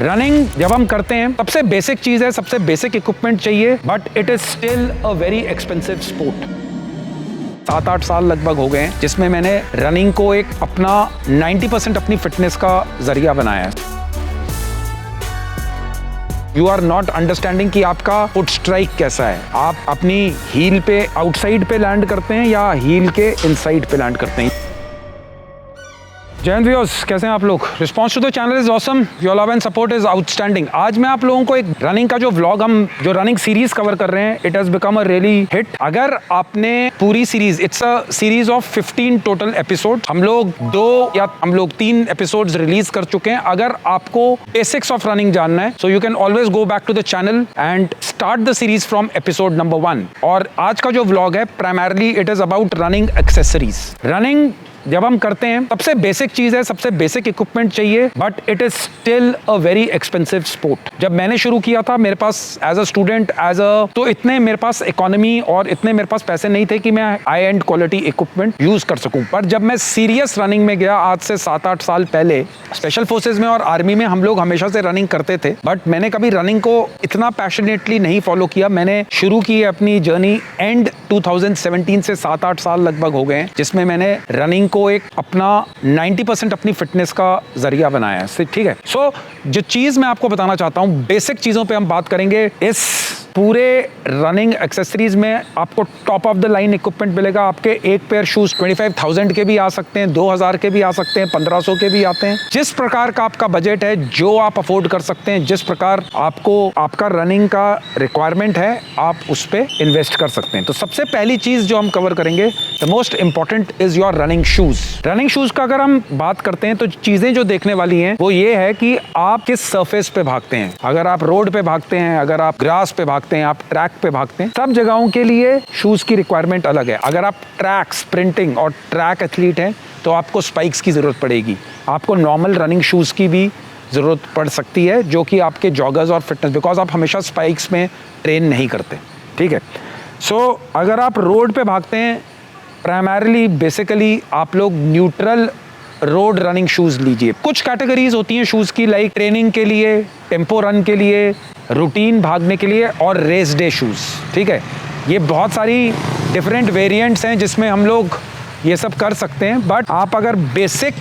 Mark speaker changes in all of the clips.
Speaker 1: Running जब हम करते हैं सबसे बेसिक चीज है, सबसे बेसिक इक्विपमेंट चाहिए, but it is still a very expensive sport. 7-8 साल लगभग हो गए हैं जिसमें मैंने रनिंग को एक अपना 90% अपनी फिटनेस का जरिया बनाया है। यू आर नॉट अंडरस्टैंडिंग कि आपका फुट स्ट्राइक कैसा है। आप अपनी हील पे आउटसाइड पे लैंड करते हैं या हील के इनसाइड पे लैंड करते हैं। जय हिंद व्यूअर्स, कैसे हैं आप लोग? Response to the channel is awesome, your love and support is outstanding. आज मैं आप लोगों को एक रनिंग का जो व्लॉग, हम जो रनिंग सीरीज कवर कर रहे हैं, it has become a really hit. अगर आपने पूरी series, it's a series of 15 total episode, हम लोग 3 एपिसोड्स रिलीज कर चुके हैं। अगर आपको बेसिक्स ऑफ रनिंग जानना है, so you can always go back to the channel and start the series from episode number 1। और आज का जो व्लॉग है, primarily it is about running accessories. Running जब हम करते हैं सबसे बेसिक चीज है, सबसे बेसिक इक्विपमेंट चाहिए, but it is still a very expensive sport. जब मैंने शुरू किया था, मेरे पास एज अ स्टूडेंट तो इतने मेरे पास इकोनॉमी और इतने मेरे पास पैसे नहीं थे कि मैं high and quality equipment use कर सकूं। पर जब मैं सीरियस रनिंग में गया, आज से 7-8 साल पहले, स्पेशल फोर्सेज में और आर्मी में हम लोग हमेशा से रनिंग करते थे, बट मैंने कभी रनिंग को इतना पैशनेटली नहीं फॉलो किया। मैंने शुरू की है अपनी जर्नी एंड 2017 से 7-8 साल लगभग हो गए हैं जिसमें मैंने रनिंग को एक अपना 90% अपनी फिटनेस का जरिया बनाया है। ठीक है, सो जो चीज मैं आपको बताना चाहता हूं, बेसिक चीजों पे हम बात करेंगे। इस पूरे रनिंग एक्सेसरीज में आपको top of the line equipment मिलेगा। आपके एक पेयर शूज 25,000 के भी आ सकते हैं, 2,000 के भी आ सकते हैं, 1,500 के भी आते हैं। जिस प्रकार का आपका बजट है, जो आप अफोर्ड कर सकते हैं, जिस प्रकार आपको आपका रनिंग का रिक्वायरमेंट है, आप उस पर इन्वेस्ट कर सकते हैं। तो सबसे पहली चीज जो हम कवर करेंगे, the most important is your running shoes. Running shoes का अगर हम बात करते हैं तो चीजें जो देखने वाली हैं वो ये है कि आप किस सरफेस पे भागते हैं। अगर आप रोड पे भागते हैं, अगर आप ग्रास पे भागते हैं, आप ट्रैक पे भागते हैं, सब जगहों के लिए शूज की रिक्वायरमेंट अलग है। अगर आप ट्रैक स्प्रिंटिंग और ट्रैक एथलीट हैं तो आपको स्पाइक्स की जरूरत पड़ेगी। आपको नॉर्मल रनिंग शूज की भी जरूरत पड़ सकती है, जो कि आपके जॉगर्स और फिटनेस, बिकॉज आप हमेशा स्पाइक्स में ट्रेन नहीं करते। ठीक है, सो अगर आप रोड पे भागते हैं, प्राइमरली बेसिकली आप लोग न्यूट्रल रोड रनिंग शूज लीजिए। कुछ कैटेगरीज होती हैं शूज की, लाइक ट्रेनिंग के लिए, टेम्पो रन के लिए, रूटीन भागने के लिए और रेस डे शूज। ठीक है, ये बहुत सारी डिफरेंट वेरिएंट्स हैं जिसमें हम लोग ये सब कर सकते हैं। बट आप अगर बेसिक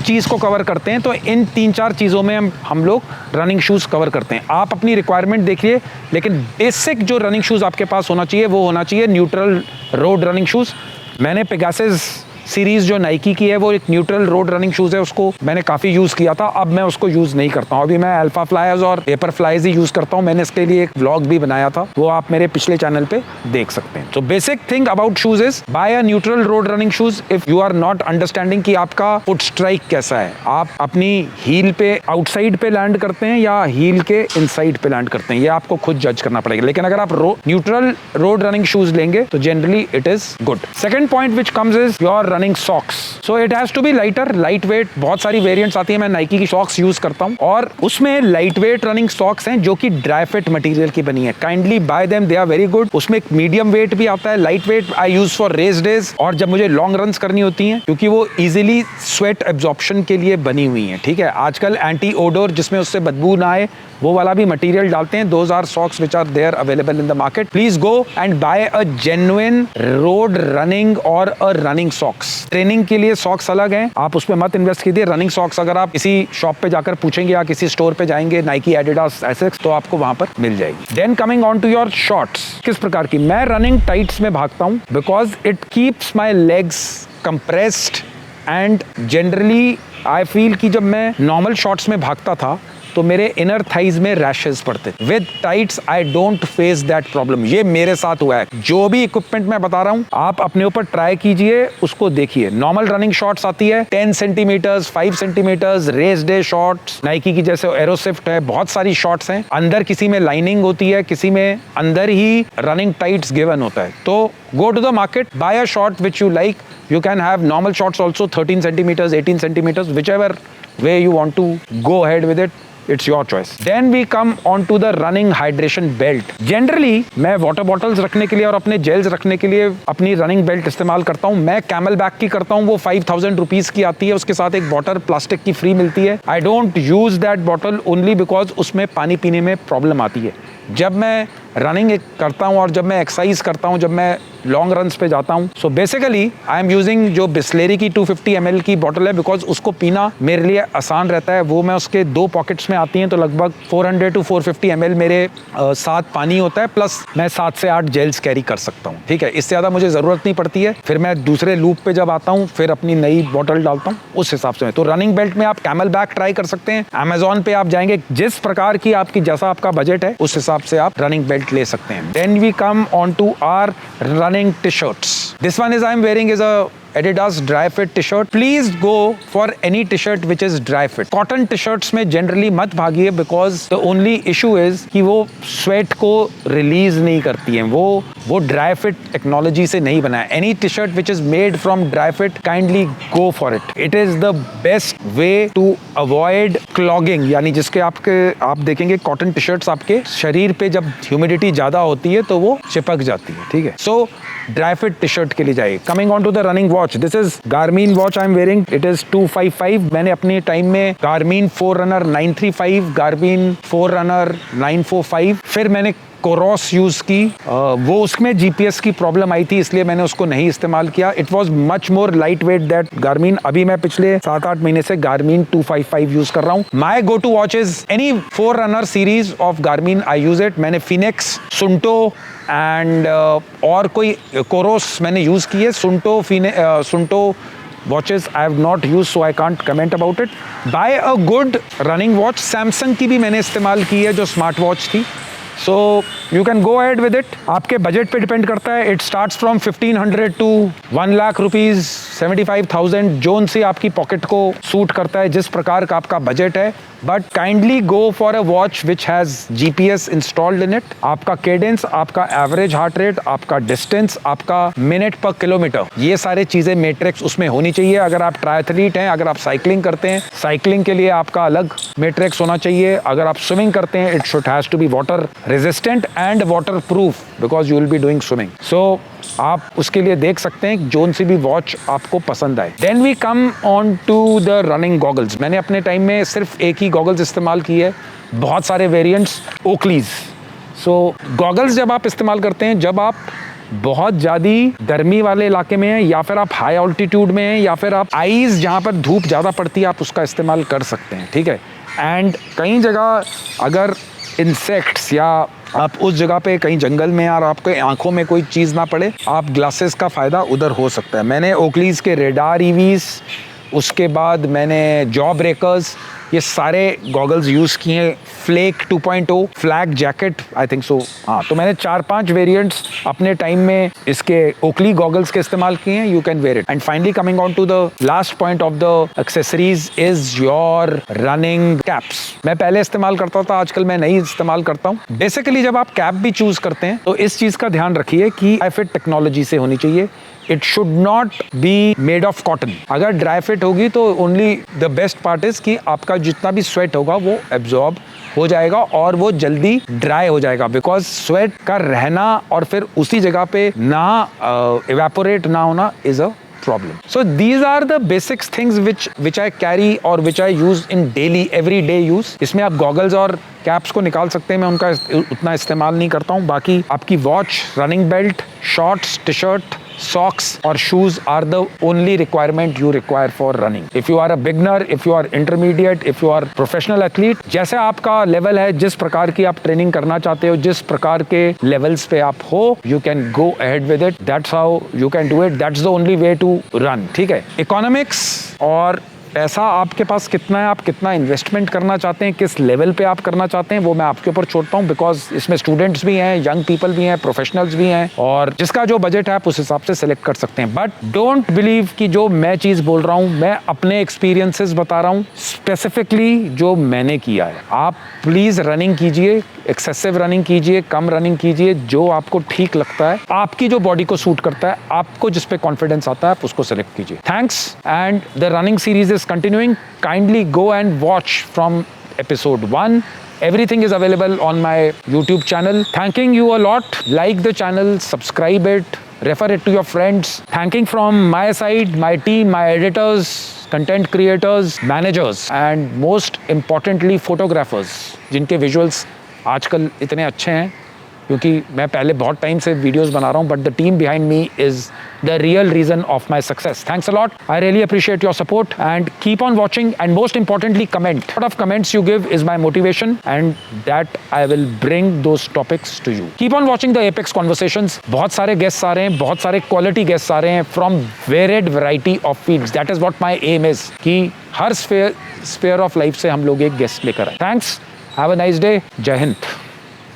Speaker 1: चीज़ को कवर करते हैं तो इन 3-4 चीज़ों में हम लोग रनिंग शूज़ कवर करते हैं। आप अपनी रिक्वायरमेंट देखिए, लेकिन बेसिक जो रनिंग शूज़ आपके पास होना चाहिए वो होना चाहिए न्यूट्रल रोड रनिंग शूज़। मैंने पेगासस सीरीज जो नाइकी की है, वो एक न्यूट्रल रोड रनिंग शूज है, उसको मैंने काफी यूज किया था। अब मैं उसको यूज नहीं करता हूँ, अभी मैं अल्फा फ्लाइज और पेपर फ्लाइज ही यूज करता हूँ। मैंने इसके लिए एक व्लॉग भी बनाया था, वो आप मेरे पिछले चैनल पे देख सकते हैं। तो basic thing about shoes is buy a neutral road running shoes if you are not understanding कि आपका फुट स्ट्राइक कैसा है। आप अपनी हील पे आउटसाइड पे लैंड करते हैं या हील के इनसाइड पे लैंड करते हैं, ये आपको खुद जज करना पड़ेगा। लेकिन अगर आप न्यूट्रल रोड रनिंग शूज लेंगे तो generally it is good. Second point which comes is your running socks. So it has to be lighter, light weight. बहुत सारी वेरिएंट्स आती है, मैं नाइकी की सॉक्स यूज करता हूँ और उसमें लाइट वेट रनिंग सॉक्स हैं जो कि ड्राई फिट मटेरियल की बनी है। Kindly buy them, they are very good. उसमें एक मीडियम वेट भी आता है, light weight I use for race days और जब मुझे लॉन्ग रन्स करनी होती हैं, क्योंकि वो इजिली स्वेट एब्जॉर्प्शन के लिए बनी हुई हैं। ठीक है, आजकल एंटी ओडोर, जिसमें उससे बदबू ना आए, वो वाला भी मटेरियल डालते हैं। Those are socks which are there available in the market. Please go and buy a genuine road running और अ रनिंग सॉक्स। ट्रेनिंग के लिए सॉक्स अलग हैं, आप उसमें मत इन्वेस्ट कीजिए। रनिंग सॉक्स अगर आप किसी शॉप पे जाकर पूछेंगे या किसी स्टोर पे जाएंगे, नाइकी, एडिडास, एसिक्स, तो आपको वहां पर मिल जाएगी। Then coming on to your shorts. किस प्रकार की? मैं रनिंग टाइट्स में भागता हूं because it keeps my legs compressed and generally I feel कि जब मैं नॉर्मल शॉर्ट्स में भागता था तो मेरे इनर थाइज में रैशेस पड़ते थे। With tights I don't face that problem. ये मेरे साथ हुआ है। जो भी इक्विपमेंट मैं बता रहा हूँ, आप अपने ऊपर ट्राई कीजिए, उसको देखिए। नॉर्मल रनिंग शॉर्ट्स आती है 10 centimetres, 5 centimetres, race day shorts, Nike की जैसे एरोसिफ्ट है, बहुत सारी शॉर्ट्स हैं। अंदर किसी में लाइनिंग होती है, किसी में अंदर ही रनिंग टाइट्स गिवन होता है। तो go to the market, buy a short which you like. You can have normal shorts also, 13 centimetres, 18 centimetres, whichever way you want to go ahead with it. it's your choice. Then we come on to the running hydration belt. Generally मैं water bottles रखने के लिए और अपने gels रखने के लिए अपनी रनिंग बेल्ट इस्तेमाल करता हूँ। मैं कैमल बैक की करता हूँ, वो 5000 रुपीज की आती है, उसके साथ एक बॉटल प्लास्टिक की फ्री मिलती है। I don't use that bottle only because उसमें पानी पीने में प्रॉब्लम आती है। जब मैं रनिंग करता हूँ और जब मैं एक्सरसाइज करता हूँ, जब मैं लॉन्ग रन्स पे जाता हूँ, so basically I am using जो बिस्लेरी की 250 ml की बॉटल है, बिकॉज उसको पीना मेरे लिए आसान रहता है। वो मैं उसके 2 पॉकेट्स में आती हैं, तो लगभग 400 to 450 ml मेरे साथ पानी होता है, प्लस मैं 7 से 8 जेल्स कैरी कर सकता हूँ। ठीक है, इससे ज़्यादा मुझे ज़रूरत नहीं पड़ती है। फिर मैं दूसरे लूप पे जब आता हूँ, फिर अपनी नई बॉटल डालता हूँ, उस हिसाब से। तो रनिंग बेल्ट में आप कैमल बैक ट्राई कर सकते हैं। अमेजॉन पे आप जाएंगे, जिस प्रकार की आपकी जैसा आपका बजट है उस हिसाब से आप रनिंग बेल्ट ले सकते हैं। Then we come on to our running t-shirts. This one is I'm wearing is a Adidas dry fit t-shirt. Please go for any t-shirt which is dry fit. Cotton t-shirts में generally मत भागिए, because the only issue is कि वो sweat को release नहीं करती हैं। वो dry fit technology से नहीं बना है। Any t-shirt which is made from dry fit, kindly go for it. It is the best way to avoid clogging, यानी जिसके आप देखेंगे cotton t-shirts आपके शरीर पे जब humidity ज़्यादा होती है तो वो चिपक जाती है। ठीक है, so dry fit t-shirt के लिए जाइए। Coming on to the running watch. This is Garmin watch I'm wearing. It is 255. मैंने अपने टाइम में Garmin Forerunner 935, Garmin Forerunner 945, फिर मैंने कोरोस यूज की। वो उसमें जीपीएस की प्रॉब्लम आई थी, इसलिए मैंने उसको नहीं इस्तेमाल किया। It was much more light weight that Garmin. अभी मैं पिछले 7-8 महीने से गार्मिन 255 यूज कर रहा हूँ। My go to watch is any Forerunner series of Garmin, I use it. मैंने फिनिक्स, सुंटो एंड और कोई कोरोस मैंने यूज की है। Suunto watches I have not used, so I can't comment about it. Buy a good running watch. Samsung की भी मैंने इस्तेमाल की है जो स्मार्ट वॉच थी, so you can go ahead with it. आपके बजट पे डिपेंड करता है। It starts from 1500 to 1 lakh rupees, 75,000, zone से आपकी पॉकेट को सूट करता है, जिस प्रकार का आपका बजट है। But kindly go for a watch which has GPS installed in it. आपका केडेंस, आपका एवरेज हार्ट रेट, आपका डिस्टेंस, आपका मिनट पर किलोमीटर, ये सारे चीजें मैट्रिक्स उसमें होनी चाहिए। अगर आप ट्रायथलीट हैं, अगर आप साइकिलिंग करते हैं, साइकिलिंग के लिए आपका अलग मैट्रिक्स होना चाहिए। अगर आप स्विमिंग करते हैं, it should has to be water resistant and water proof, because you will be doing swimming. So आप उसके लिए देख सकते हैं जोन सी भी वॉच आपको पसंद आए। Then we come on to the running goggles. मैंने अपने टाइम में सिर्फ एक ही गॉगल्स इस्तेमाल की है, बहुत सारे वेरिएंट्स, ओकलीज। सो गॉगल्स जब आप इस्तेमाल करते हैं, जब आप बहुत ज़्यादा गर्मी वाले इलाके में हैं, या फिर आप हाई ऑल्टीट्यूड में हैं, या फिर आप आईज जहाँ पर धूप ज़्यादा पड़ती है, आप उसका इस्तेमाल कर सकते हैं। ठीक है, एंड कई जगह अगर इंसेक्ट्स या आप उस जगह पे कहीं जंगल में और आपके आंखों में कोई चीज़ ना पड़े, आप ग्लासेस का फ़ायदा उधर हो सकता है। मैंने ओकलीज के रेडार ईवीज, उसके बाद मैंने जॉ ब्रेकर्स, ये सारे गॉगल्स यूज़ किए हैं। Flak 2.0, flag jacket, I think so. हाँ, तो मैंने 4-5 वेरिएंट्स अपने टाइम में इसके ओकली गॉगल्स के इस्तेमाल किए हैं। You can wear it. And finally coming on to the last point of the accessories is your running caps. मैं पहले इस्तेमाल करता था, आजकल मैं नहीं इस्तेमाल करता हूँ। बेसिकली जब आप कैप भी चूज करते हैं तो इस चीज़ का ध्यान रखिए कि ड्राई फिट टेक्नोलॉजी से होनी चाहिए। It should not be made of cotton. अगर ड्राई फिट होगी तो only the best part is कि आपका जितना भी स्वेट होगा वो एब्जॉर्ब हो जाएगा और वो जल्दी ड्राई हो जाएगा, बिकॉज स्वेट का रहना और फिर उसी जगह पे ना इवेपोरेट ना होना is a problem. So these are the basic things which I carry or which I use in daily everyday use. इसमें आप गॉगल्स और कैप्स को निकाल सकते हैं, मैं उनका उतना इस्तेमाल नहीं करता हूँ। बाकी आपकी watch, running belt, shorts, T shirt, socks or shoes are the only requirement you require for running. If you are a beginner, if you are intermediate, if you are professional athlete, जैसे आपका level है, जिस प्रकार की आप training करना चाहते हो, जिस प्रकार के लेवल्स पे आप हो, you can go ahead with it. That's how you can do it. That's the only way to run. ठीक है, इकोनॉमिक्स और पैसा आपके पास कितना है, आप कितना इन्वेस्टमेंट करना चाहते हैं, किस लेवल पे आप करना चाहते हैं, वो मैं आपके ऊपर छोड़ता हूँ। बिकॉज इसमें स्टूडेंट्स भी हैं, यंग पीपल भी हैं, प्रोफेशनल्स भी हैं, और जिसका जो बजट है आप उस हिसाब से सिलेक्ट कर सकते हैं। बट डोंट बिलीव कि जो मैं चीज़ बोल रहा हूँ, मैं अपने एक्सपीरियंसेस बता रहा हूँ, स्पेसिफिकली जो मैंने किया है। आप प्लीज़ रनिंग कीजिए, एक्सेसिव रनिंग कीजिए, कम रनिंग कीजिए, जो आपको ठीक लगता है, आपकी जो बॉडी को सूट करता है, आपको जिस पे कॉन्फिडेंस आता है, आप उसको सिलेक्ट कीजिए। Thanks, and the running series is continuing. Kindly go and watch from episode 1. Everything is available on my YouTube channel. Thanking you a lot. Like the channel, subscribe it, refer it to your friends. Thanking from my side, my team, my editors, content creators, managers, and most importantly photographers, जिनके visuals आजकल इतने अच्छे हैं क्योंकि मैं पहले बहुत time से वीडियोस बना रहा हूं, but the team behind me is the real reason of my success. Thanks a lot. I really appreciate your support and keep on watching and most importantly comment. Lot of comments you give is my motivation and that I will bring those topics to you. Keep on watching the Apex conversations. बहुत सारे guests आ रहे हैं, बहुत सारे quality guests आ रहे हैं from varied variety of fields. That is what my aim is कि हर स्फीयर ऑफ लाइफ से हम लोग एक गेस्ट लेकर आए. Thanks. Have a nice day. जय हिंद.